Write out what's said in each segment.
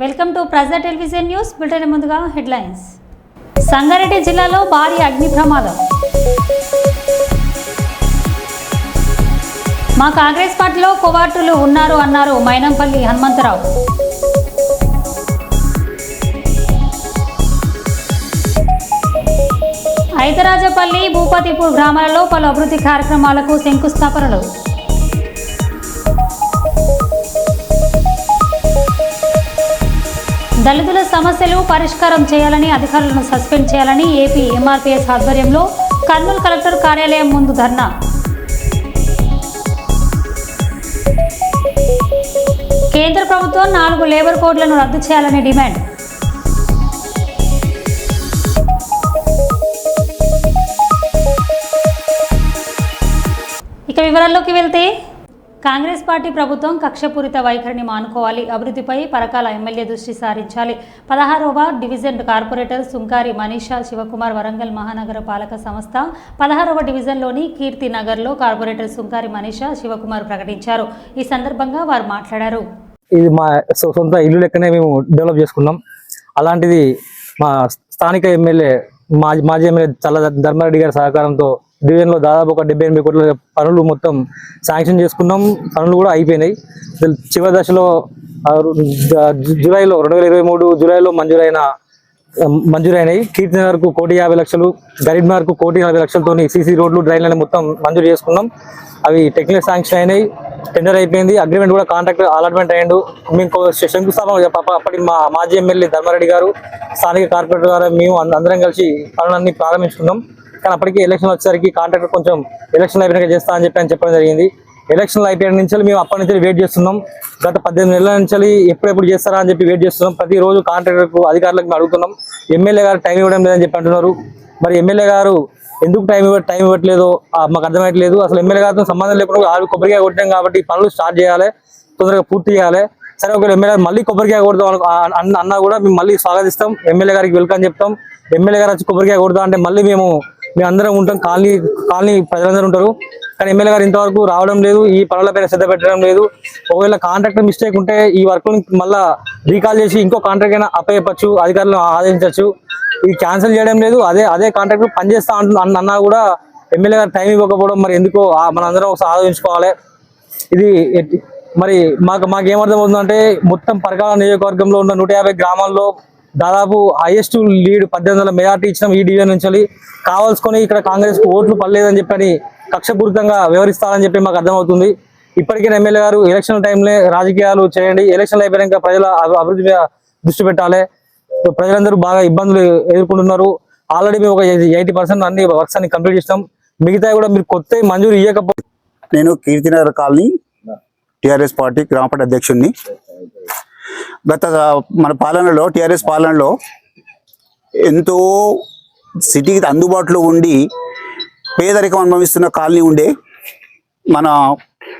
Welcome to ప్రజా television news bulletin. ముందుగా headlines. Sangareddy జిల్లాలో భారీ అగ్ని ప్రమాదం. మా కాంగ్రెస్ పార్టీలో కోవార్టులు ఉన్నారు అన్నారు మైనంపల్లి హనుమంతరావు. ఐతరాజపల్లి భూపతిపూర్ గ్రామాలలో పలు అభివృద్ధి కార్యక్రమాలకు శంకుస్థాపనలు. దళితుల సమస్యలు పరిష్కారం చేయాలని, అధికారులను సస్పెండ్ చేయాలని ఏపీ ఎంఆర్పీఎస్ ఆధ్వర్యంలో కర్నూలు కలెక్టర్ కార్యాలయం ముందు ధర్నా. కేంద్ర ప్రభుత్వం 4 లేబర్ కోడ్లను రద్దు చేయాలని డిమాండ్. ఇక వివరాల్లోకి వెళ్తే, కాంగ్రెస్ పార్టీ ప్రభుత్వం కక్షపూరిత వైఖరిని మానుకోవాలి, అభివృద్ధిపై పరకాల ఎమ్మెల్యే దృష్టి సారించాలి. 16వ డివిజన్ కార్పొరేటర్ సుంకారి మనీషా శివకుమార్ వరంగల్ మహానగర పాలక సంస్థ 16వ డివిజన్లోని కీర్తి నగర్లో కార్పొరేటర్ సుంకారి మనీషా శివకుమార్ ప్రకటించారు. ఈ సందర్భంగా వారు మాట్లాడారు. ఇది మా సొంత ఇల్లు లెక్కనే మేము డెవలప్ చేసుకున్నాం. అలాంటిది మా స్థానిక ఎమ్మెల్యే మాజీ ఎమ్మెల్యే చల్ల ధర్మారెడ్డి గారి సహకారంతో డివిజన్లో దాదాపు ఒక 78 కోట్ల పనులు మొత్తం శాంక్షన్ చేసుకున్నాం. పనులు కూడా అయిపోయినాయి. చివరి దశలో జూలైలో 2023 జూలైలో మంజూరైనాయి. కీర్తి నగర్కు 1,50,00,000, గరీబ్ నగర్కు 1,40,00,000తో సీసీ రోడ్లు, డ్రైన్లను మొత్తం మంజూరు చేసుకున్నాం. అవి టెక్నికల్ శాంక్షన్ అయినాయి, టెండర్ అయిపోయింది, అగ్రిమెంట్ కూడా కాంట్రాక్ట్ అలాట్మెంట్ అయ్యిండు. మేము శంకుస్థాపన అప్పటి మా మాజీ ఎమ్మెల్యే ధర్మారెడ్డి గారు, స్థానిక కార్పొరేటర్ గారు, మేము అందరం కలిసి పనులన్నీ ప్రారంభించుకున్నాం. కానీ అప్పటికి ఎలక్షన్ వచ్చేసరికి కాంట్రాక్టర్ కొంచెం ఎలక్షన్ అయిపోయినాక చేస్తా అని చెప్పడం జరిగింది. ఎలక్షన్లు అయిపోయిన నుంచి మేము అప్పటి నుంచి వెయిట్ చేస్తున్నాం. గత 18 నెలల నుంచి ఎప్పుడెప్పుడు చేస్తారా అని చెప్పి వెయిట్ చేస్తున్నాం. ప్రతిరోజు కాంట్రాక్టర్కు, అధికారులకు మేము అడుగుతున్నాం. ఎమ్మెల్యే గారు టైం ఇవ్వడం లేదని చెప్పి అంటున్నారు. మరి ఎమ్మెల్యే గారు ఎందుకు టైం ఇవ్వట్లేదో మాకు అర్థమయ్యట్లేదు. అసలు ఎమ్మెల్యే గారితో సంబంధం లేకుండా ఆరు కొబ్బరికాయ కొట్టాం కాబట్టి పనులు స్టార్ట్ చేయాలి, తొందరగా పూర్తి చేయాలి. సరే, ఒకవేళ ఎమ్మెల్యే మళ్ళీ కొబ్బరికాయ కొడతాం అన్నా కూడా మేము మళ్ళీ స్వాగతిస్తాం, ఎమ్మెల్యే గారికి వెల్కమ్ చెప్తాం. ఎమ్మెల్యే గారు వచ్చి కొబ్బరికాయ కొడతాం అంటే మళ్ళీ మేము అందరం ఉంటాం, కాలనీ ప్రజలందరూ ఉంటారు. కానీ ఎమ్మెల్యే గారు ఇంతవరకు రావడం లేదు, ఈ పనులపైన శ్రద్ధ పెట్టడం లేదు. ఒకవేళ కాంట్రాక్టర్ మిస్టేక్ ఉంటే ఈ వర్క్ మళ్ళీ రీకాల్ చేసి ఇంకో కాంట్రాక్ట్ అయినా అప్పచెప్పచ్చు, అధికారులను ఆదేశించవచ్చు. ఇది క్యాన్సిల్ చేయడం లేదు. అదే కాంట్రాక్టర్ పనిచేస్తా అన్నా కూడా ఎమ్మెల్యే గారు టైం ఇవ్వకపోవడం మరి ఎందుకో మనందరం ఒకసారి ఆలోచించుకోవాలి. ఇది మరి మాకేమర్థమవుతుందంటే, మొత్తం పరకాల నియోజకవర్గంలో ఉన్న 150 గ్రామాల్లో దాదాపు హైయెస్ట్ లీడ్ 1800 మెజార్టీ ఇచ్చినాం ఈ డివిజన్ నుంచి. కావాల్సుకొని ఇక్కడ కాంగ్రెస్ కు ఓట్లు పడలేదని చెప్పని కక్షపూరితంగా వ్యవహరిస్తారని చెప్పి మాకు అర్థమవుతుంది. ఇప్పటికైనా ఎమ్మెల్యే గారు ఎలక్షన్ టైంలో రాజకీయాలు చేయండి, ఎలక్షన్లు అయిపోయాక ప్రజల అభివృద్ధి మీద దృష్టి పెట్టాలి. ప్రజలందరూ బాగా ఇబ్బందులు ఎదుర్కొంటున్నారు. ఆల్రెడీ మేము ఒక 80% అన్ని వర్క్స్ అన్ని కంప్లీట్ చేస్తాం. మిగతా కూడా మీరు కొత్త మంజూరు ఇవ్వకపోతే. నేను కీర్తినగర్ కాలనీ టిఆర్ఎస్ పార్టీ గ్రామ పార్టీ అధ్యక్షుడిని. గత మన పాలనలో, టిఆర్ఎస్ పాలనలో ఎంతో సిటీకి అందుబాటులో ఉండి పేదరికం అనుభవిస్తున్న కాలనీ ఉండే. మన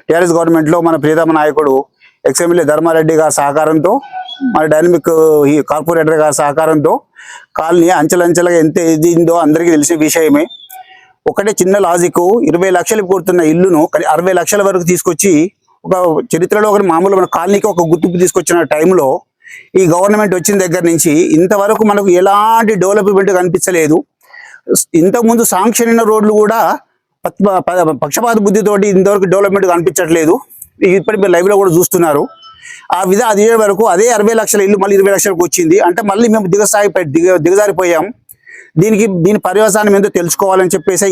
టిఆర్ఎస్ గవర్నమెంట్లో మన ప్రియతమ నాయకుడు ఎక్స్ఎమ్మెల్యే ధర్మారెడ్డి గారి సహకారంతో, మన డైనమిక్ కార్పొరేటర్ గారి సహకారంతో కాలనీ అంచెలంచెలుగా ఎంత ఎదిగిందో అందరికీ తెలిసిన విషయమే. ఒకటే చిన్న లాజిక్, 20 లక్షలు కోరుతున్న ఇల్లును 60 లక్షల వరకు తీసుకొచ్చి ఒక చరిత్రలో ఒక మామూలు మన కాలనీకి ఒక గుర్తింపు తీసుకొచ్చిన టైంలో ఈ గవర్నమెంట్ వచ్చిన దగ్గర నుంచి ఇంతవరకు మనకు ఎలాంటి డెవలప్మెంట్ కనిపించలేదు. ఇంతకుముందు శాంక్షన్ అయిన రోడ్లు కూడా పక్షపాత బుద్ధితోటి ఇంతవరకు డెవలప్మెంట్ కనిపించట్లేదు. ఇప్పటి మీరు లైవ్లో కూడా చూస్తున్నారు. అది వరకు అదే 60 లక్షల ఇల్లు మళ్ళీ 20 లక్షలకు వచ్చింది. అంటే మళ్ళీ మేము దిగజారిపోయాం. దీని పర్యవసానం ఏంటో తెలుసుకోవాలని చెప్పేసి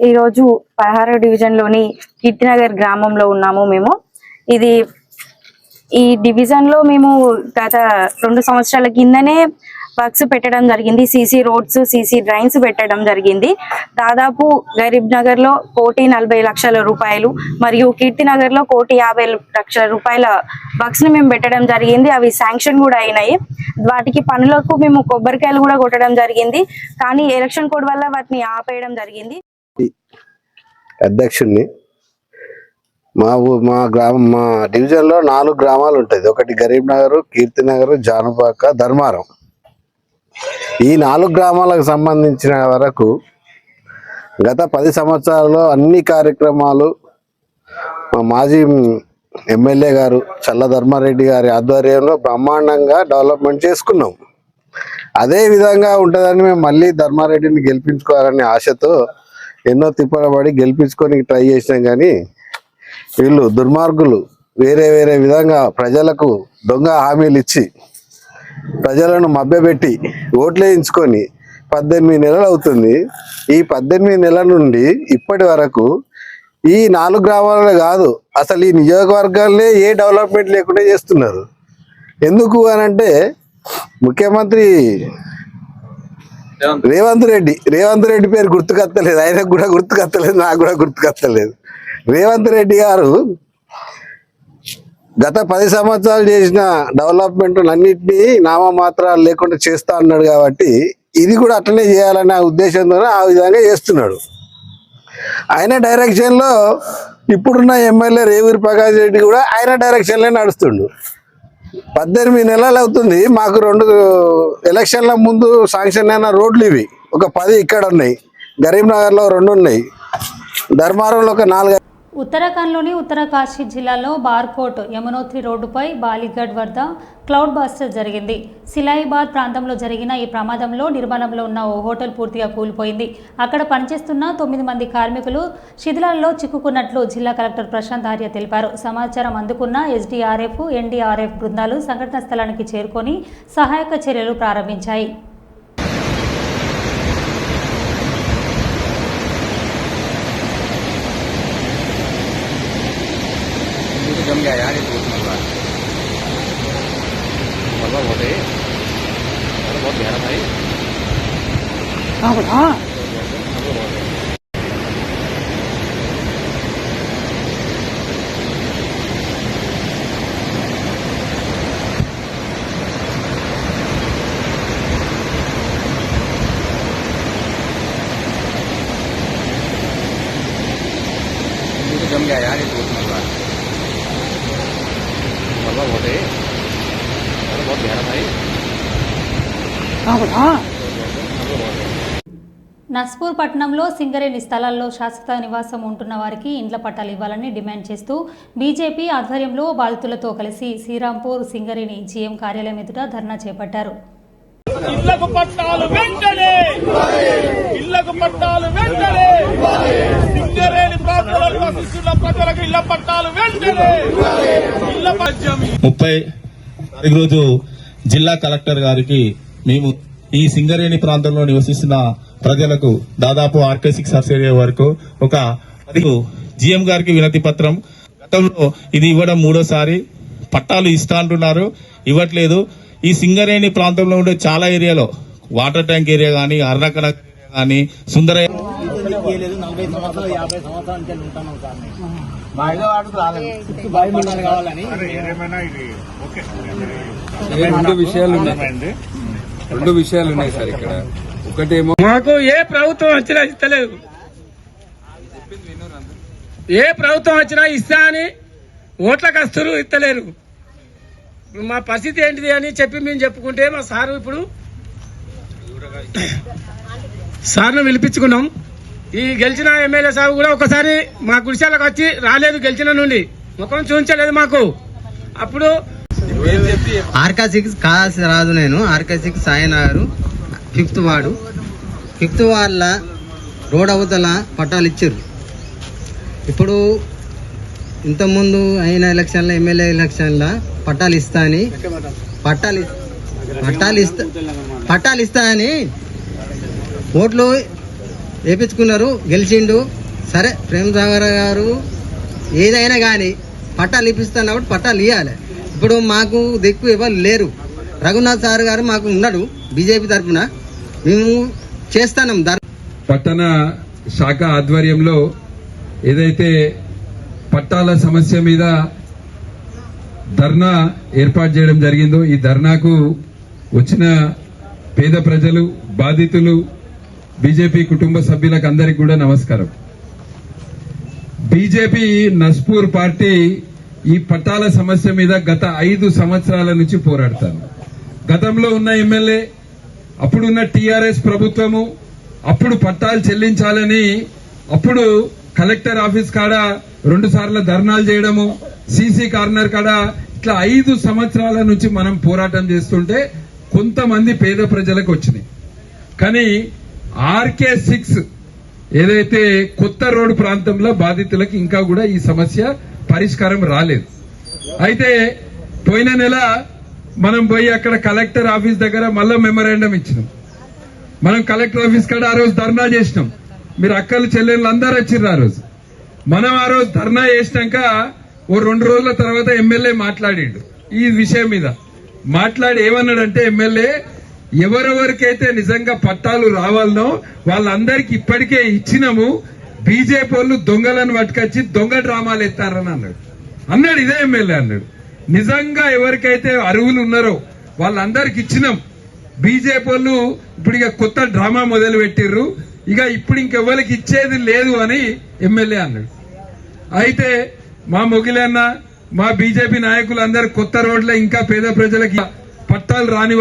ఈరోజు 16వ డివిజన్లోని కీర్తినగర్ గ్రామంలో ఉన్నాము మేము. ఈ డివిజన్ లో మేము గత 2 సంవత్సరాల కిందనే వర్క్స్ పెట్టడం జరిగింది. సీసీ రోడ్స్, సీసీ డ్రైన్స్ పెట్టడం జరిగింది. దాదాపు గరీబ్ నగర్ లో 1,40,00,000 రూపాయలు మరియు కీర్తి నగర్ లో 1,50,00,000 రూపాయల వర్క్స్ ని మేము పెట్టడం జరిగింది. అవి శాంక్షన్ కూడా అయినాయి. వాటికి పనులకు మేము కొబ్బరికాయలు కూడా కొట్టడం జరిగింది. కానీ ఎలక్షన్ కోడ్ వల్ల వాటిని ఆపేయడం జరిగింది. అధ్యక్షుడిని మా డివిజన్ లో 4 గ్రామాలు ఉంటాయి. ఒకటి గరీబ్ నగర్, కీర్తి నగర్, జానుపాక, ధర్మారం. ఈ 4 గ్రామాలకు సంబంధించిన వరకు గత 10 సంవత్సరాల్లో అన్ని కార్యక్రమాలు మా మాజీ ఎమ్మెల్యే గారు చల్ల ధర్మారెడ్డి గారి ఆధ్వర్యంలో బ్రహ్మాండంగా డెవలప్మెంట్ చేసుకున్నాం. అదే విధంగా ఉంటుందని మేము మళ్ళీ ధర్మారెడ్డిని గెలిపించుకోవాలనే ఆశతో ఎన్నో తిప్పలబడి గెలిపించుకొని ట్రై చేసినాం. కానీ వీళ్ళు దుర్మార్గులు వేరే వేరే విధంగా ప్రజలకు దొంగ హామీలు ఇచ్చి ప్రజలను మభ్యపెట్టి ఓట్లు వేయించుకొని 18 నెలలు అవుతుంది. ఈ 18 నెలల నుండి ఇప్పటి వరకు ఈ 4 గ్రామాలలో కాదు, అసలు ఈ నియోజకవర్గాలనే ఏ డెవలప్మెంట్ లేకుండా చేస్తున్నారు. ఎందుకు అనంటే ముఖ్యమంత్రి రేవంత్ రెడ్డి పేరు గుర్తుకత్తలేదు, ఆయనకు కూడా గుర్తుకత్తలేదు, నాకు కూడా గుర్తుకత్తలేదు. రేవంత్ రెడ్డి గారు గత 10 సంవత్సరాలు చేసిన డెవలప్మెంట్ అన్నింటినీ నామమాత్రాలు లేకుండా చేస్తా అన్నాడు. కాబట్టి ఇది కూడా అట్లనే చేయాలనే ఉద్దేశంతో ఆ విధంగా చేస్తున్నాడు. ఆయన డైరెక్షన్ లో ఇప్పుడున్న ఎమ్మెల్యే రేవూరి ప్రకాష్ రెడ్డి కూడా ఆయన డైరెక్షన్ లో నడుస్తుండు. 18 నెలలు అవుతుంది. మాకు 2 ఎలక్షన్ల ముందు శాంక్షన్ అయిన రోడ్లు ఇవి. ఒక 10 ఇక్కడ ఉన్నాయి, గరీంనగర్ లో 2 ఉన్నాయి, ధర్మారంలో ఒక 4. ఉత్తరాఖండ్లోని ఉత్తరకాశీ జిల్లాలో బార్కోట్ యమునోత్రి రోడ్డుపై బాలిగఢ్ వద్ద క్లౌడ్ బస్టర్ జరిగింది. సిలాయిబాద్ ప్రాంతంలో జరిగిన ఈ ప్రమాదంలో నిర్మాణంలో ఉన్న ఓ హోటల్ పూర్తిగా కూలిపోయింది. అక్కడ పనిచేస్తున్న 9 మంది కార్మికులు శిథిలాల్లో చిక్కుకున్నట్లు జిల్లా కలెక్టర్ ప్రశాంత్ ఆర్య తెలిపారు. సమాచారం అందుకున్న ఎస్డీఆర్ఎఫ్, ఎన్డీఆర్ఎఫ్ బృందాలు సంఘటనా స్థలానికి చేరుకొని సహాయక చర్యలు ప్రారంభించాయి. जम गया यार, ये मलबा बहुत है, बहुत गहरा भाई। हाँ बता जम गया यार, ये मलबा बहुत है, बहुत गहरा भाई। हाँ बता నస్పూర్ పట్టణంలో సింగరేణి స్థలాల్లో శాశ్వత నివాసం ఉంటున్న వారికి ఇండ్ల పట్టాలు ఇవ్వాలని డిమాండ్ చేస్తూ బీజేపీ ఆధ్వర్యంలో బాధితులతో కలిసి శ్రీరాంపూర్ సింగరేణి జీఎం కార్యాలయం ఎదుట ధర్నా చేపట్టారు. ఇళ్లకు పట్టాలు వెంటనే, ఇళ్లకు పట్టాలు వెంటనే, సింగరేణి ప్రాంతాలలో నివసిస్తున్న ప్రజలకు ఇళ్ల పట్టాలు వెంటనే. 30 రోజు జిల్లా కలెక్టర్ గారికి మేము ఈ సింగరేణి ప్రాంతంలో నివసిస్తున్న ప్రజలకు దాదాపు RK6 సబ్సిడీ వరకు ఒక జీఎం గారికి వినతి పత్రం, గతంలో ఇది ఇవ్వడం 3వసారి, పట్టాలు ఇస్తా అంటున్నారు, ఇవ్వట్లేదు. ఈ సింగరేణి ప్రాంతంలో ఉండే చాలా ఏరియాలో వాటర్ ట్యాంక్ ఏరియా కానీ, అర్ణకణ కానీ, సుందరయ్య రెండు విషయాలు ఉన్నాయి సార్ ఇక్కడ. ఒకటేమో మాకు ఏ ప్రభుత్వం వచ్చినా ఇస్తలేదు, ఏ ప్రభుత్వం వచ్చినా ఇస్తా అని ఓట్లకు వస్తున్నారు, ఇస్తలేరు. మా పరిస్థితి ఏంటిది అని చెప్పి మేము చెప్పుకుంటే మా సారు ఇప్పుడు సార్ను పిలిపించుకున్నాం. ఈ గెలిచిన ఎమ్మెల్యే సార్ కూడా ఒకసారి మా గుడిశాలకు వచ్చి రాలేదు, గెలిచిన నుండి ముఖం చూపించలేదు మాకు. అప్పుడు RK6 కాసి రాదు, నేను RK6 Sainagar 5th ward. 5th వార్డుల రోడ్ అవతల పట్టాలు ఇచ్చారు. ఇప్పుడు ఇంతకుముందు అయిన ఎలక్షన్లో, ఎమ్మెల్యే ఎలక్షన్లో పట్టాలు ఇస్తా అని పట్టాలు ఇస్తా అని ఓట్లు వేపించుకున్నారు, గెలిచిండు. సరే, ప్రేమ్ సాగర్ గారు ఏదైనా కానీ పట్టాలు ఇప్పిస్తున్నప్పుడు పట్టాలు ఇవ్వాలి. ఇప్పుడు మాకు దిక్కు ఎవరు లేరు. రఘునాథ్ సార్ గారు మాకు ఉన్నాడు బీజేపీ తరఫున, మేము చేస్తున్నాం. పట్టణ శాఖ ఆధ్వర్యంలో ఏదైతే పట్టాల సమస్య మీద ధర్నా ఏర్పాటు చేయడం జరిగిందో, ఈ ధర్నాకు వచ్చిన పేద ప్రజలు, బాధితులు, బీజేపీ కుటుంబ సభ్యులకు అందరికీ కూడా నమస్కారం. బీజేపీ నస్పూర్ పార్టీ ఈ పట్టాల సమస్య మీద గత 5 సంవత్సరాల నుంచి పోరాడతాను. గతంలో ఉన్న ఎమ్మెల్యే, అప్పుడున్న టీఆర్ఎస్ ప్రభుత్వము అప్పుడు పట్టాలు చెల్లించాలని అప్పుడు కలెక్టర్ ఆఫీస్ కాడ 2 సార్లు ధర్నాలు చేయడము, సీసీ కార్నర్ కాడ ఇట్లా 5 సంవత్సరాల నుంచి మనం పోరాటం చేస్తుంటే కొంతమంది పేద ప్రజలకు వచ్చినాయి. కానీ RK6 ఏదైతే కొత్త రోడ్డు ప్రాంతంలో బాధితులకు ఇంకా కూడా ఈ సమస్య పరిష్కారం రాలేదు. అయితే పోయిన నెల మనం పోయి అక్కడ కలెక్టర్ ఆఫీస్ దగ్గర మళ్ళా మెమరాండం ఇచ్చినాం. మనం కలెక్టర్ ఆఫీస్ కాడ ఆ రోజు ధర్నా చేసినాం. మీరు అక్కలు చెల్లెళ్ళు అందరూ వచ్చిర్రు ఆ రోజు. మనం ఆ రోజు ధర్నా చేసినాక ఓ 2 రోజుల తర్వాత ఎమ్మెల్యే మాట్లాడిండు ఈ విషయం మీద. మాట్లాడి ఏమన్నాడంటే ఎమ్మెల్యే, ఎవరెవరికైతే నిజంగా పట్టాలు రావాలనో వాళ్ళందరికీ ఇప్పటికే ఇచ్చినాము, బీజేపీ వాళ్ళు దొంగలను పట్టుకొచ్చి దొంగ డ్రామాలు ఎత్తారని అన్నాడు. ఇదే ఎమ్మెల్యే అన్నాడు. నిజంగా ఎవరికైతే అర్హులు ఉన్నారో వాళ్ళందరికి ఇచ్చినాం, బీజేపీ వాళ్ళు ఇప్పుడు ఇక కొత్త డ్రామా మొదలు పెట్టిర్రు, ఇక ఇప్పుడు ఇంకెవరికి ఇచ్చేది లేదు అని ఎమ్మెల్యే అన్నాడు. అయితే మా మొగిలన్న, మా బీజేపీ నాయకులందరూ కొత్త రోడ్ల ఇంకా పేద ప్రజలకి పట్టాలు రాని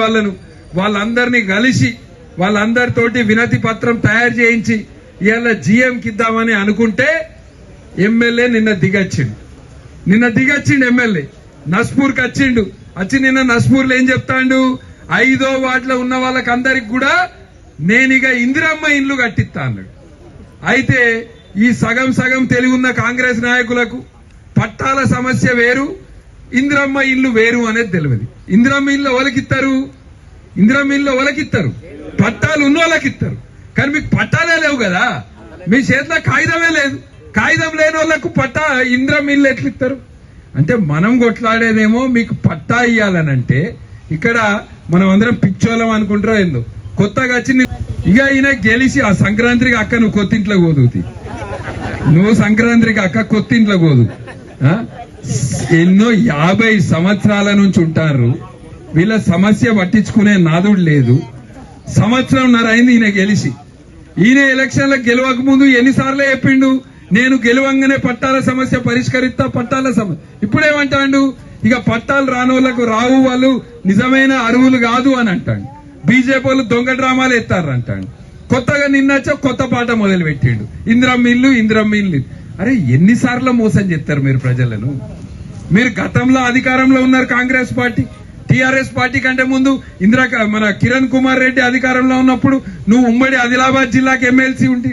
వాళ్ళందరినీ కలిసి వాళ్ళందరితోటి వినతి పత్రం తయారు చేయించి ఇవాళ జీఎంకి ఇద్దామని అనుకుంటే ఎమ్మెల్యే నిన్న దిగచ్చిండు. ఎమ్మెల్యే నస్పూర్కి వచ్చిండు. నిన్న నస్పూర్లో ఏం చెప్తాండు, 5వ వార్డులో ఉన్న వాళ్ళకి అందరికి కూడా నేనిగ ఇందిరమ్మ ఇండ్లు కట్టిస్తా అన్నాడు. అయితే ఈ సగం తెలివి ఉన్న కాంగ్రెస్ నాయకులకు పట్టాల సమస్య వేరు, ఇందిరమ్మ ఇల్లు వేరు అనేది తెలియదు. ఇందిరమ్మ ఇల్లు ఎవరికిస్తారు? పట్టాలు ఉన్న వాళ్ళకి ఇస్తారు. కానీ మీకు పట్టాలే లేవు కదా, మీ చేతిలో కాగితమే లేదు. కాగితం లేని వాళ్ళకు పట్టా ఇందిరమ్మ ఇల్లు ఎట్లా ఇస్తారు? అంటే మనం కొట్లాడేదేమో మీకు పట్టా ఇయ్యాలనంటే, ఇక్కడ మనం అందరం పిచ్చోళం అనుకుంటారో ఏందో. కొత్తగా వచ్చి ఇక ఈయన గెలిచి ఆ సంక్రాంతికి అక్క నువ్వు కొత్తింట్లో కోదువుతి, నువ్వు సంక్రాంతికి అక్క కొత్తింట్లో కోదు. ఎన్నో 50 సంవత్సరాల నుంచి ఉంటారు, వీళ్ళ సమస్య పట్టించుకునే నాదుడు లేదు. 1.5 సంవత్సరం అయింది ఈయన గెలిచి. ఈయన ఎలక్షన్లకు గెలవక ముందు ఎన్నిసార్లు చెప్పిండు, నేను గెలవంగానే పట్టాల సమస్య పరిష్కరిస్తా, పట్టాల సమస్య. ఇప్పుడేమంటాడు, ఇక పట్టాలు రానోళ్లకు రావు, వాళ్ళు నిజమైన అర్హులు కాదు అని అంటాడు. బీజేపీ వాళ్ళు దొంగ డ్రామాలు ఎత్తారు అంటాడు. కొత్తగా నిన్నచ్చో కొత్త పాట మొదలు పెట్టిండు, ఇందిరమ్మ ఇల్లు. అరే ఎన్నిసార్లు మోసం చేస్తారు మీరు ప్రజలను? మీరు గతంలో అధికారంలో ఉన్నారు కాంగ్రెస్ పార్టీ, టీఆర్ఎస్ పార్టీ కంటే ముందు మన కిరణ్ కుమార్ రెడ్డి అధికారంలో ఉన్నప్పుడు నువ్వు ఉమ్మడి ఆదిలాబాద్ జిల్లాకి ఎమ్మెల్సీ ఉండి,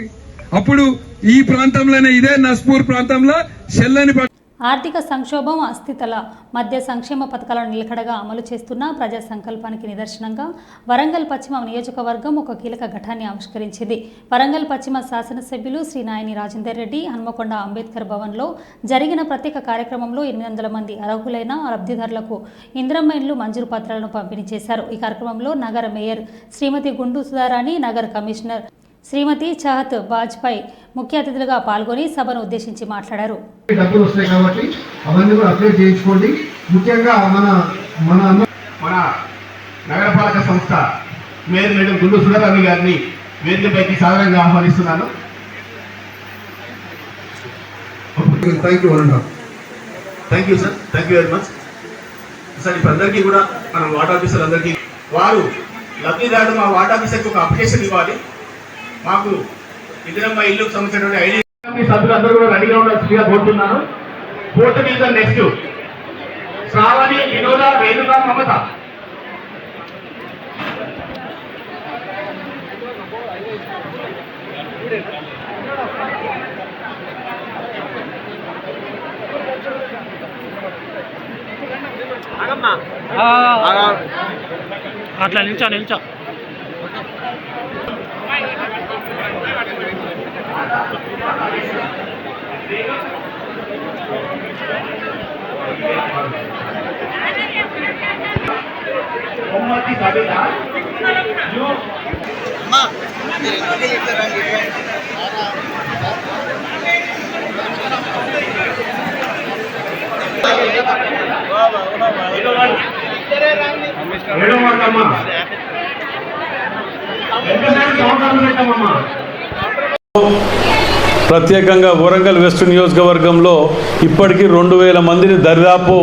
అప్పుడు ఈ ప్రాంతంలోనే ఇదే నస్పూర్ ప్రాంతంలో చెల్లని ఆర్థిక సంక్షోభం, అస్థితల మధ్య సంక్షేమ పథకాలను నిలకడగా అమలు చేస్తున్న ప్రజా సంకల్పానికి నిదర్శనంగా వరంగల్ పశ్చిమ నియోజకవర్గం ఒక కీలక ఘట్టాన్ని ఆవిష్కరించింది. వరంగల్ పశ్చిమ శాసనసభ్యులు శ్రీ నాయని రాజేందర్ రెడ్డి హన్మకొండ అంబేద్కర్ భవన్లో జరిగిన ప్రత్యేక కార్యక్రమంలో 800 మంది అర్హులైన లబ్ధిదారులకు ఇందిరమ్మ ఇండ్లు మంజూరు పత్రాలను పంపిణీ చేశారు. ఈ కార్యక్రమంలో నగర మేయర్ శ్రీమతి గుండు సుధారాణి, నగర కమిషనర్ శ్రీమతి చాహత్ వాజ్పేయి ముఖ్య అతిథులుగా పాల్గొని సభను ఉద్దేశించి మాట్లాడారు. డబ్బులు వస్తాయి కాబట్టి అవన్నీ కూడా అప్డేట్ చేయించుకోండి. ముఖ్యంగా మన నగరపాలక సంస్థ మేయర్ మేడం గుండు సుధారాణి గారిని వేదికపైకి సాధారణంగా ఆహ్వానిస్తున్నాను. Thank you sir, thank you very much sir. ఇప్పుడు అందరికీ కూడా మనం వార్డ్ ఆఫీసర్ అందరికీ వారు లబ్ధిదారుడు మా వార్డ్ ఆఫీసర్కి ఒక అప్లికేషన్ ఇవ్వాలి. మాకు ఇందిరమ్మ ఇల్లుకు సంబంధించినటువంటి ఐడి సభ్యులందరూ కూడా రెడీగా ఉండాల్సిందిగా కోరుతున్నాను. ఫోర్త్ డివిజన్ నెక్స్ట్ శ్రావణి, వినోద, రేణుక, మమత. అట్లా నిల్చో ప్రత్యేకంగా వరంగల్ వెస్ట్ నియోజకవర్గంలో ఇప్పటికీ 2000 మందిని దరిదాపు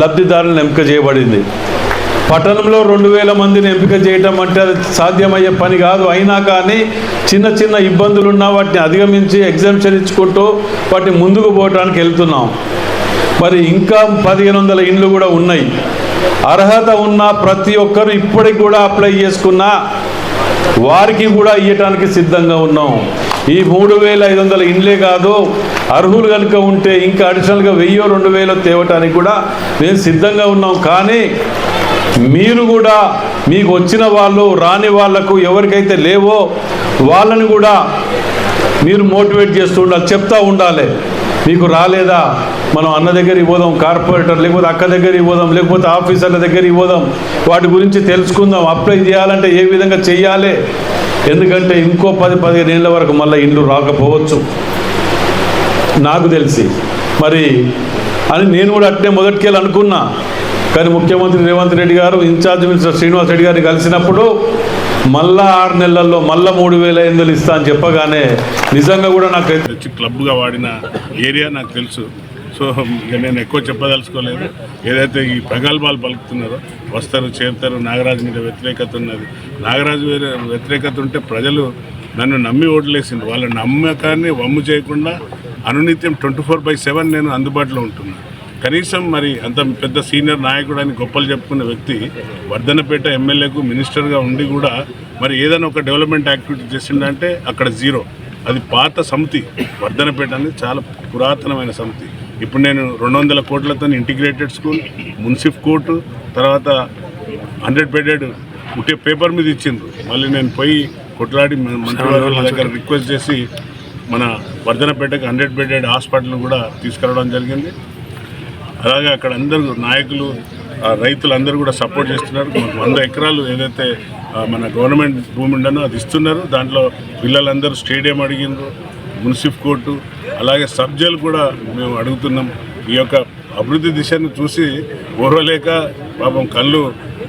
లబ్ధిదారులను ఎంపిక చేయబడింది. పట్టణంలో 2000 మందిని ఎంపిక చేయటం అంటే అది సాధ్యమయ్యే పని కాదు. అయినా కానీ చిన్న చిన్న ఇబ్బందులు ఉన్నా వాటిని అధిగమించి ఎగ్జామ్షన్ ఇచ్చుకుంటూ వాటిని ముందుకు పోవడానికి వెళ్తున్నాం. మరి ఇంకా 1500 ఇండ్లు కూడా ఉన్నాయి. అర్హత ఉన్న ప్రతి ఒక్కరు ఇప్పటికి కూడా అప్లై చేసుకున్నా వారికి కూడా ఇవ్వటానికి సిద్ధంగా ఉన్నాం. ఈ 3500 ఇండ్లే కాదు, అర్హులు కనుక ఉంటే ఇంకా అడిషనల్గా 1000-2000 తేవటానికి కూడా మేము సిద్ధంగా ఉన్నాం. కానీ మీరు కూడా మీకు వచ్చిన వాళ్ళు రాని వాళ్లకు ఎవరికైతే లేవో వాళ్ళని కూడా మీరు మోటివేట్ చేస్తూ ఉండాలి, చెప్తూ ఉండాలి. మీకు రాలేదా, మనం అన్న దగ్గరికి పోదాం, కార్పొరేటర్ లేకపోతే అక్క దగ్గరికి పోదాం, లేకపోతే ఆఫీసర్ల దగ్గరికి పోదాం, వాటి గురించి తెలుసుకుందాం. అప్లై చేయాలంటే ఏ విధంగా చేయాలి, ఎందుకంటే ఇంకో 10-15 ఏళ్ళ వరకు మళ్ళీ ఇండ్లు రాకపోవచ్చు నాకు తెలిసి. మరి అని నేను కూడా అట్నే మొదటికెళ్ళి అనుకున్నా. కానీ ముఖ్యమంత్రి రేవంత్ రెడ్డి గారు ఇన్ఛార్జ్ మినిస్టర్ శ్రీనివాస్ రెడ్డి గారిని కలిసినప్పుడు మళ్ళా 6 నెలల్లో మళ్ళీ 3500 ఇస్తా అని చెప్పగానే నిజంగా కూడా నాకు క్లబ్గా వాడిన ఏరియా నాకు తెలుసు. సో ఇక నేను ఎక్కువ చెప్పదలుచుకోలేదు. ఏదైతే ఈ ప్రగల్భాలు పలుకుతున్నారో వస్తారు చేరుతారు, నాగరాజు మీద వ్యతిరేకత ఉన్నది. నాగరాజు వ్యతిరేకత ఉంటే ప్రజలు నన్ను నమ్మి ఓట్లేసింది. వాళ్ళ నమ్మకాన్ని వమ్ము చేయకుండా అనునిత్యం 24/7 నేను అందుబాటులో ఉంటున్నాను. కనీసం మరి అంత పెద్ద సీనియర్ నాయకుడు అని గొప్పలు చెప్పుకున్న వ్యక్తి వర్ధనపేట ఎమ్మెల్యేకు మినిస్టర్గా ఉండి కూడా మరి ఏదైనా ఒక డెవలప్మెంట్ యాక్టివిటీ చేసిందంటే అక్కడ జీరో. అది పాత సమితి. వర్ధనపేట అనేది చాలా పురాతనమైన సమితి. ఇప్పుడు నేను 200 కోట్లతో ఇంటిగ్రేటెడ్ స్కూల్, మున్సిఫ్ కోర్టు, తర్వాత 100 బెడెడ్ ఉంటే పేపర్ మీద ఇచ్చిండ్రు. మళ్ళీ నేను పోయి కొట్లాడి మంత్రివర్గుల దగ్గర రిక్వెస్ట్ చేసి మన వర్ధనపేటకి 100 బెడెడ్ హాస్పిటల్ కూడా తీసుకురావడం జరిగింది. అలాగే అక్కడ అందరూ నాయకులు, రైతులు అందరూ కూడా సపోర్ట్ చేస్తున్నారు. 100 ఎకరాలు ఏదైతే మన గవర్నమెంట్ భూమి ఉండనో అది ఇస్తున్నారు. దాంట్లో పిల్లలందరూ స్టేడియం అడిగినారు, మున్సిఫ్ కోర్టు, అలాగే సబ్ జైలు కూడా మేము అడుగుతున్నాం. ఈ యొక్క అభివృద్ధి దిశను చూసి ఓర్వలేక పాపం కళ్ళు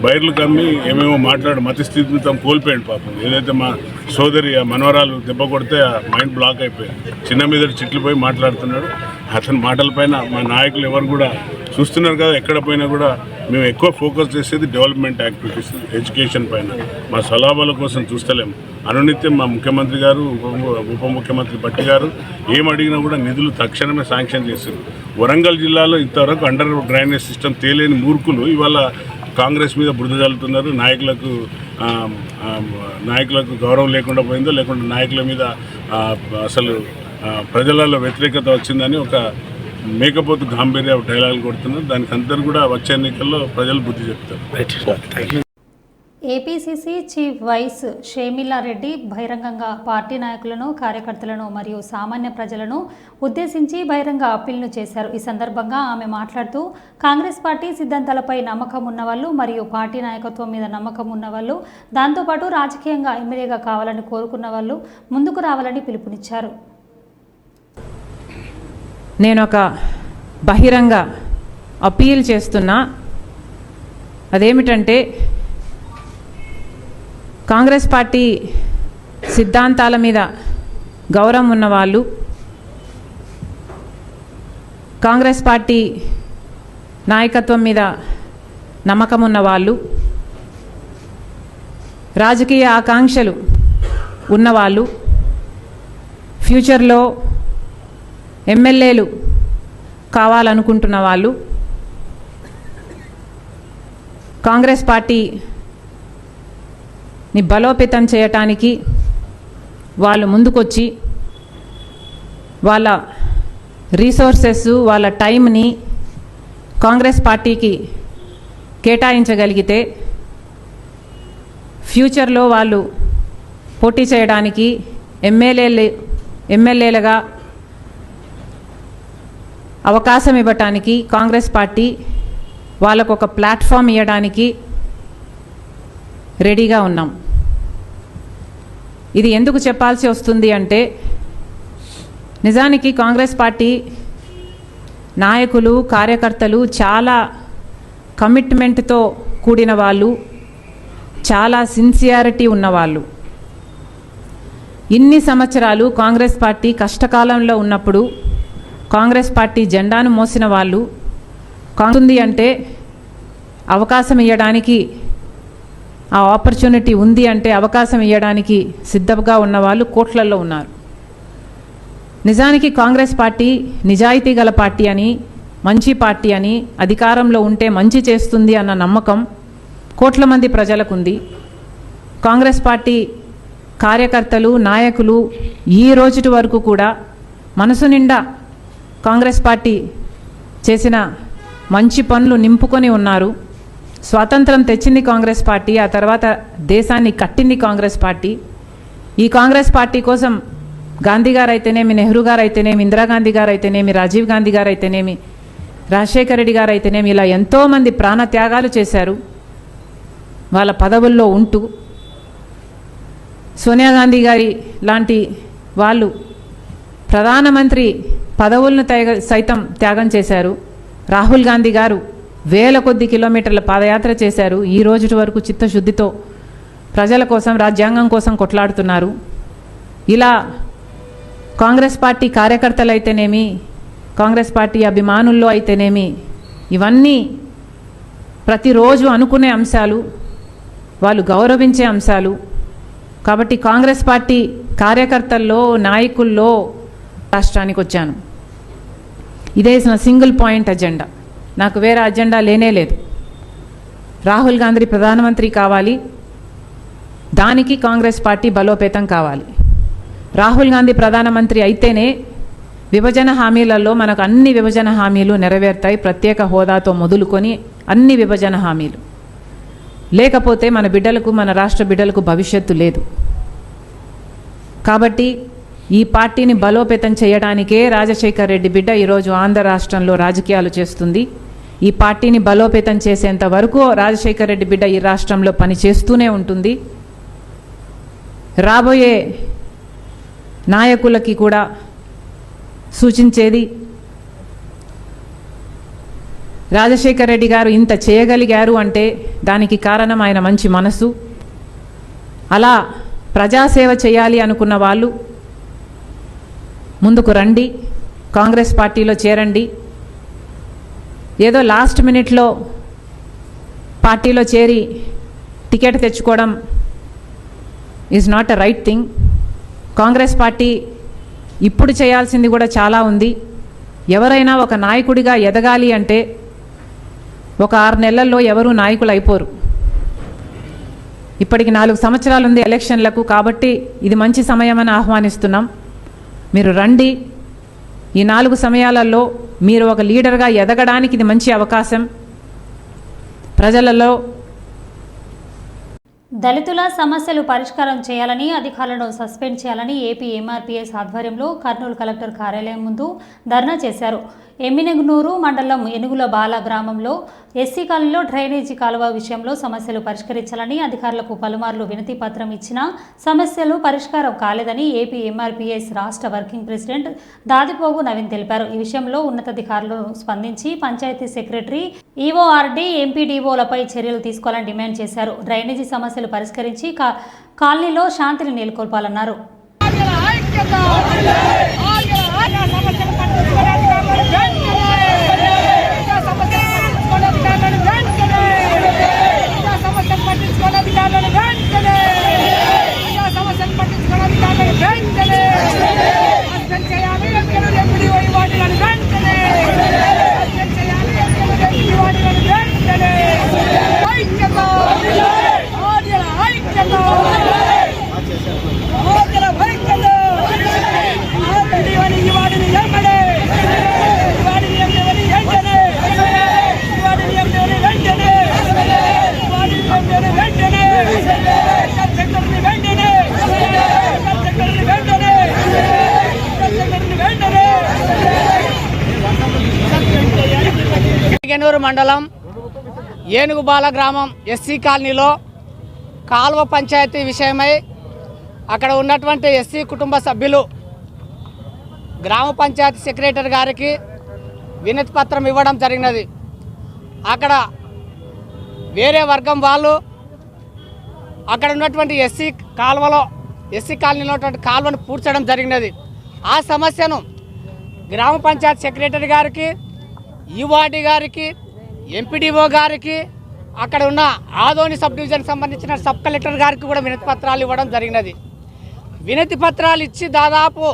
బయర్లు కమ్మి ఏమేమో మాట్లాడు మతిస్థిమితం కోల్పోయాడు పాపం. ఏదైతే మా సోదరి ఆ మనవరాలు దెబ్బ కొడితే ఆ మైండ్ బ్లాక్ అయిపోయింది. చిన్న మీద చిట్లు పోయి మాట్లాడుతున్నాడు. అతని మాటలపైన మా నాయకులు ఎవరు కూడా చూస్తున్నారు కదా, ఎక్కడ పోయినా కూడా మేము ఎక్కువ ఫోకస్ చేసేది డెవలప్మెంట్ యాక్టివిటీస్, ఎడ్యుకేషన్ పైన. మా స్వలాభాల కోసం చూస్తలేము. అనునిత్యం మా ముఖ్యమంత్రి గారు, ఉప ముఖ్యమంత్రి భట్టి గారు ఏం అడిగినా కూడా నిధులు తక్షణమే శాంక్షన్ చేశారు. వరంగల్ జిల్లాలో ఇంతవరకు అండర్ డ్రైనేజ్ సిస్టమ్ తేలేని మూర్ఖులు ఇవాళ కాంగ్రెస్ మీద బురద చల్లుతున్నారు. నాయకులకు గౌరవం లేకుండా పోయిందో, లేకుంటే నాయకుల మీద అసలు ప్రజలలో వ్యతిరేకత వచ్చిందని ఒక మేకపోతు గాంభీర్య డైలాగులు కొడుతున్నారు. దానికి అందరూ కూడా వచ్చే ఎన్నికల్లో ప్రజలు బుద్ధి చెప్తారు. ఏపీసీసీ చీఫ్ వైస్ షేమిల్లారెడ్డి బహిరంగంగా పార్టీ నాయకులను, కార్యకర్తలను మరియు సామాన్య ప్రజలను ఉద్దేశించి బహిరంగ అప్పీల్ను చేశారు. ఈ సందర్భంగా ఆమె మాట్లాడుతూ కాంగ్రెస్ పార్టీ సిద్ధాంతాలపై నమ్మకం ఉన్నవాళ్ళు మరియు పార్టీ నాయకత్వం మీద నమ్మకం ఉన్నవాళ్ళు, దాంతోపాటు రాజకీయంగా ఎమ్మెల్యేగా కావాలని కోరుకున్న వాళ్ళు ముందుకు రావాలని పిలుపునిచ్చారు. నేను ఒక బహిరంగ అప్పీల్ చేస్తున్నా. అదేమిటంటే కాంగ్రెస్ పార్టీ సిద్ధాంతాల మీద గౌరవం ఉన్నవాళ్ళు, కాంగ్రెస్ పార్టీ నాయకత్వం మీద నమ్మకం ఉన్నవాళ్ళు, రాజకీయ ఆకాంక్షలు ఉన్నవాళ్ళు, ఫ్యూచర్లో ఎమ్మెల్యేలు కావాలనుకుంటున్న వాళ్ళు, కాంగ్రెస్ పార్టీని బలోపేతం చేయటానికి వాళ్ళు ముందుకొచ్చి వాళ్ళ రీసోర్సెస్, వాళ్ళ టైంని కాంగ్రెస్ పార్టీకి కేటాయించగలిగితే ఫ్యూచర్లో వాళ్ళు పోటీ చేయడానికి ఎమ్మెల్యేలుగా అవకాశం ఇవ్వటానికి కాంగ్రెస్ పార్టీ వాళ్ళకు ఒక ప్లాట్ఫామ్ ఇవ్వడానికి రెడీగా ఉన్నాం. ఇది ఎందుకు చెప్పాల్సి వస్తుంది అంటే నిజానికి కాంగ్రెస్ పార్టీ నాయకులు, కార్యకర్తలు చాలా కమిట్మెంట్తో కూడిన వాళ్ళు, చాలా సిన్సియారిటీ ఉన్నవాళ్ళు. ఇన్ని సంవత్సరాలు కాంగ్రెస్ పార్టీ కష్టకాలంలో ఉన్నప్పుడు కాంగ్రెస్ పార్టీ జెండాను మోసిన వాళ్ళు, కాంగ్రెస్ అంటే అవకాశం ఇవ్వడానికి ఆ ఆపర్చునిటీ ఉంది అంటే అవకాశం ఇవ్వడానికి సిద్ధంగా ఉన్న వాళ్ళు కోట్లల్లో ఉన్నారు. నిజానికి కాంగ్రెస్ పార్టీ నిజాయితీ గల పార్టీ అని, మంచి పార్టీ అని, అధికారంలో ఉంటే మంచి చేస్తుంది అన్న నమ్మకం కోట్ల మంది ప్రజలకు ఉంది. కాంగ్రెస్ పార్టీ కార్యకర్తలు, నాయకులు ఈ రోజుటి వరకు కూడా మనసు నిండా కాంగ్రెస్ పార్టీ చేసిన మంచి పనులు నింపుకొని ఉన్నారు. స్వాతంత్రం తెచ్చింది కాంగ్రెస్ పార్టీ, ఆ తర్వాత దేశాన్ని కట్టింది కాంగ్రెస్ పార్టీ. ఈ కాంగ్రెస్ పార్టీ కోసం గాంధీ గారు అయితేనేమి, నెహ్రూ గారు అయితేనేమి, ఇందిరాగాంధీ గారు అయితేనేమి, రాజీవ్ గాంధీ గారు అయితేనేమి, రాజశేఖర రెడ్డి గారు అయితేనేమి, ఇలా ఎంతోమంది ప్రాణత్యాగాలు చేశారు వాళ్ళ పదవుల్లో ఉంటూ. సోనియా గాంధీ గారి లాంటి వాళ్ళు ప్రధానమంత్రి పదవులను సైతం త్యాగం చేశారు. రాహుల్ గాంధీ గారు వేల కొద్ది కిలోమీటర్ల పాదయాత్ర చేశారు. ఈ రోజు వరకు చిత్తశుద్ధితో ప్రజల కోసం, రాజ్యాంగం కోసం కొట్లాడుతున్నారు. ఇలా కాంగ్రెస్ పార్టీ కార్యకర్తలు అయితేనేమి, కాంగ్రెస్ పార్టీ అభిమానుల్లో అయితేనేమి, ఇవన్నీ ప్రతిరోజు అనుకునే అంశాలు, వాళ్ళు గౌరవించే అంశాలు. కాబట్టి కాంగ్రెస్ పార్టీ కార్యకర్తల్లో, నాయకుల్లో రాష్ట్రానికి వచ్చాను. ఇదే నా సింగిల్ పాయింట్ అజెండా, నాకు వేరే అజెండా లేనే లేదు. రాహుల్ గాంధీ ప్రధానమంత్రి కావాలి, దానికి కాంగ్రెస్ పార్టీ బలోపేతం కావాలి. రాహుల్ గాంధీ ప్రధానమంత్రి అయితేనే విభజన హామీలలో మనకు అన్ని విభజన హామీలు నెరవేరుతాయి, ప్రత్యేక హోదాతో మొదలుకొని అన్ని విభజన హామీలు. లేకపోతే మన బిడ్డలకు, మన రాష్ట్ర బిడ్డలకు భవిష్యత్తు లేదు. కాబట్టి ఈ పార్టీని బలోపేతం చేయడానికే రాజశేఖర రెడ్డి బిడ్డ ఈరోజు ఆంధ్ర రాష్ట్రంలో రాజకీయాలు చేస్తుంది. ఈ పార్టీని బలోపేతం చేసేంత వరకు రాజశేఖర రెడ్డి బిడ్డ ఈ రాష్ట్రంలో పని చేస్తూనే ఉంటుంది. రాబోయే నాయకులకి కూడా సూచించేది, రాజశేఖర రెడ్డి గారు ఇంత చేయగలిగారు అంటే దానికి కారణం ఆయన మంచి మనసు. అలా ప్రజాసేవ చేయాలి అనుకున్న వాళ్ళు ముందుకు రండి, కాంగ్రెస్ పార్టీలో చేరండి. ఏదో లాస్ట్ మినిట్లో పార్టీలో చేరి టికెట్ తెచ్చుకోవడం is not a right thing. Congress party ఇప్పుడు చేయాల్సింది కూడా చాలా ఉంది. ఎవరైనా ఒక నాయకుడిగా ఎదగాలి అంటే ఒక 6 నెలల్లో ఎవరూ నాయకులు అయిపోరు. ఇప్పటికి 4 సంవత్సరాలు ఉంది ఎలక్షన్లకు. కాబట్టి ఇది మంచి సమయమని ఆహ్వానిస్తున్నాం. మీరు రండి. ఈ 4 సమయాలలో మీరు ఒక లీడర్గా ఎదగడానికి ఇది మంచి అవకాశం. ప్రజలలో దళితుల సమస్యలు పరిష్కారం చేయాలని, అధికారులను సస్పెండ్ చేయాలని ఏపీ ఎంఆర్పీఎస్ ఆధ్వర్యంలో కర్నూలు కలెక్టర్ కార్యాలయం ముందు ధర్నా చేశారు. ఎమ్మినెగ్నూరు మండలం ఏనుగుల బాల గ్రామంలో ఎస్సీ కాలనీలో డ్రైనేజీ కాలువ విషయంలో సమస్యలు పరిష్కరించాలని అధికారులకు పలుమార్లు వినతి పత్రం ఇచ్చినా సమస్యలు పరిష్కారం కాలేదని ఏపీ ఎంఆర్పీఎస్ రాష్ట్ర వర్కింగ్ ప్రెసిడెంట్ దాదిపోగు నవీన్ తెలిపారు. ఈ విషయంలో ఉన్నతాధికారులు స్పందించి పంచాయతీ సెక్రటరీ, ఈఓఆర్డీ, ఎంపీడీఓలపై చర్యలు తీసుకోవాలని డిమాండ్ చేశారు. డ్రైనేజీ సమస్యలు పరిష్కరించి కాలనీలో శాంతిని నెలకొల్పాలన్నారు. ఎమ్మిగనూరు మండలం ఏనుగుబాల గ్రామం ఎస్సీ కాలనీలో కాల్వ పంచాయతీ విషయమై అక్కడ ఉన్నటువంటి ఎస్సీ కుటుంబ సభ్యులు గ్రామ పంచాయతీ సెక్రటరీ గారికి వినతి పత్రం ఇవ్వడం జరిగినది. అక్కడ వేరే వర్గం వాళ్ళు అక్కడ ఉన్నటువంటి ఎస్సీ కాలనీలో ఉన్నటువంటి కాలువను పూడ్చడం జరిగినది. ఆ సమస్యను గ్రామ పంచాయతీ సెక్రటరీ గారికి, ఈవార్డీ గారికి, ఎంపీడీఓ గారికి, అక్కడ ఉన్న ఆదోని సబ్ డివిజన్ సంబంధించిన సబ్ కలెక్టర్ గారికి కూడా వినతి పత్రాలు ఇవ్వడం జరిగినది. వినతి పత్రాలు ఇచ్చి దాదాపు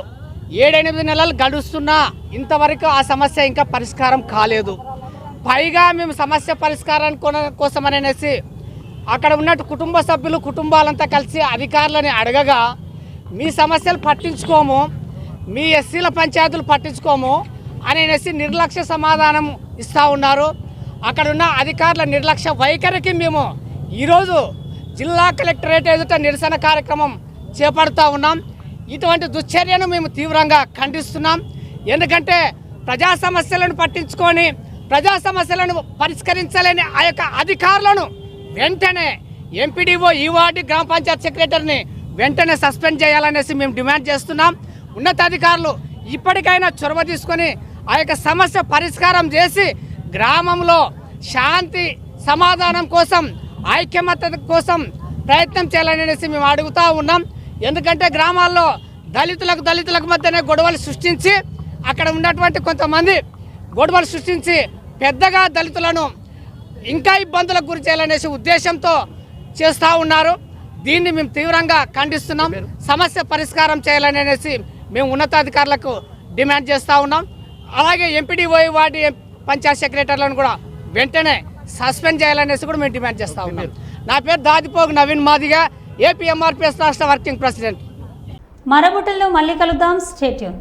7-8 నెలలు గడుస్తున్నా ఇంతవరకు ఆ సమస్య ఇంకా పరిష్కారం కాలేదు. పైగా మేము సమస్య పరిష్కారం కోసమనేసి అక్కడ ఉన్నట్టు కుటుంబ సభ్యులు కుటుంబాలంతా కలిసి అధికారులని అడగగా మీ సమస్యలు పట్టించుకోము, మీ ఎస్సీల పంచాయతీలు పట్టించుకోము అనేసి నిర్లక్ష్య సమాధానం ఇస్తూ ఉన్నారు. అక్కడ ఉన్న అధికారుల నిర్లక్ష్య వైఖరికి మేము ఈరోజు జిల్లా కలెక్టరేట్ ఎదుట నిరసన కార్యక్రమం చేపడుతూ ఉన్నాం. ఇటువంటి దుశ్చర్యను మేము తీవ్రంగా ఖండిస్తున్నాం. ఎందుకంటే ప్రజా సమస్యలను పట్టించుకొని ప్రజా సమస్యలను పరిష్కరించలేని ఆ యొక్క అధికారులను వెంటనే ఎంపీడీఓ, ఈవార్డు, గ్రామ పంచాయత్ సెక్రటరీని వెంటనే సస్పెండ్ చేయాలనేసి మేము డిమాండ్ చేస్తున్నాం. ఉన్నతాధికారులు ఇప్పటికైనా చొరవ తీసుకొని ఆ యొక్క సమస్య పరిష్కారం చేసి గ్రామంలో శాంతి సమాధానం కోసం ఐక్యమత్య కోసం ప్రయత్నం చేయాలనేసి మేము అడుగుతూ ఉన్నాం. ఎందుకంటే గ్రామాల్లో దళితులకు మధ్యనే గొడవలు సృష్టించి అక్కడ ఉన్నటువంటి కొంతమంది గొడవలు సృష్టించి పెద్దగా దళితులను ఇంకా ఇబ్బందులకు గురి చేయాలనేసి ఉద్దేశంతో చేస్తూ ఉన్నారు. దీన్ని మేము తీవ్రంగా ఖండిస్తున్నాం. సమస్య పరిష్కారం చేయాలనేసి మేము ఉన్నతాధికారులకు డిమాండ్ చేస్తూ ఉన్నాం. అలాగే ఎంపీడీఓ, వార్డు పంచాయత్ సెక్రటరీలను కూడా వెంటనే సస్పెండ్ చేయాలనేసి కూడా మేము డిమాండ్ చేస్తూ ఉన్నాం. నా పేరు దాదిపోగు నవీన్ మాదిగా, ఏపీ ఎంఆర్పిఎస్ రాష్ట్ర వర్కింగ్ ప్రెసిడెంట్. మరో బుట్టెల్లో మళ్ళీ కలుద్దాం. Stay tune.